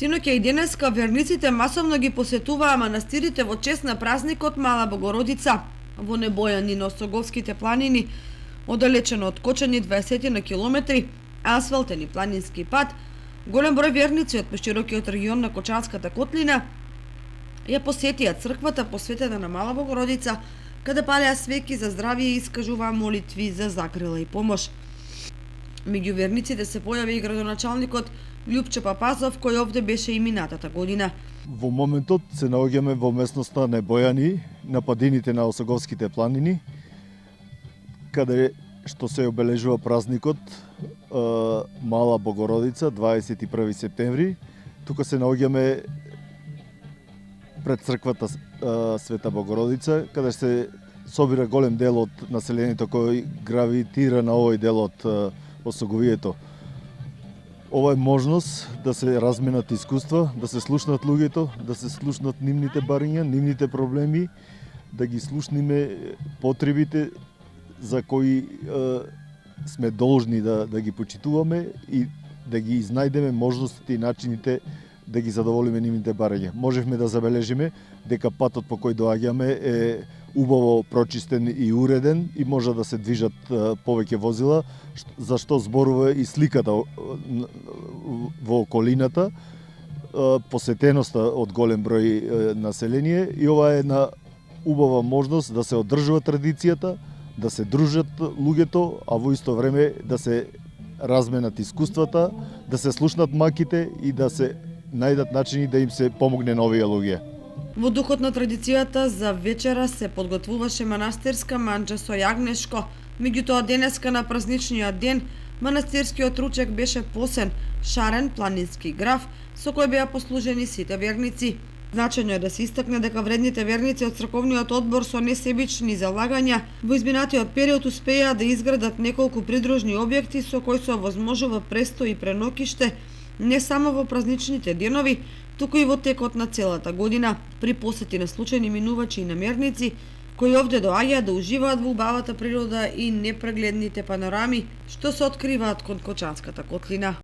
Синоќа и денеска верниците масовно ги посетуваа манастирите во чест на празникот Мала Богородица во Небојани на Осоговските планини, оддалечено од Кочани 20 на километри, асфалтен и планински пат. Голем број верници од поширокиот регион на Кочанската котлина ја посетија црквата посветена на Мала Богородица, каде палеа свеќи за здравје и искажуваа молитви за закрила и помош. Меѓу верниците се појави и градоначалникот Љупче Папазов, кој овде беше и минатата година. Во моментот се наоѓаме во местноста Небојани, на падините на Осоговските планини, каде што се обележува празникот Мала Богородица, 21 септември. Тука се наоѓаме пред црквата Света Богородица, каде се собира голем дел од населението кој гравитира на овој дел од Осоговието. Ова е можност да се разменат искуства, да се слушнат луѓето, да се слушнат нивните барања, нивните проблеми, да ги слушниме потребите за кои сме должни да ги почитуваме и да ги изнајдеме можностите и начините да ги задоволиме нивните барања. Можевме да забележиме дека патот по кој доаѓаме е убаво прочистен и уреден и може да се движат повеќе возила, за што зборува и сликата во околината, посетеноста од голем број население, и ова е една убава можност да се одржува традицијата, да се дружат луѓето, а во исто време да се разменат искуствата, да се слушнат маките и да се најдат начини да им се помогне на овие луѓе. Во духот на традицијата за вечера се подготвуваше манастирска манџа со јагнешко. Меѓутоа денеска на празничниот ден манастирскиот ручек беше посен, шарен планински граф со кој беа послужени сите верници. Значајно е да се истакне дека вредните верници од црковниот одбор со несебични залагања во изминатиот период успеа да изградат неколку придружни објекти со кои се овозможува престој и пренокиште не само во празничните денови, туку и во текот на целата година, при посети на случајни минувачи и намерници, кои овде доаѓаат да уживаат во убавата природа и непрегледните панорами што се откриваат кон Кочанската котлина.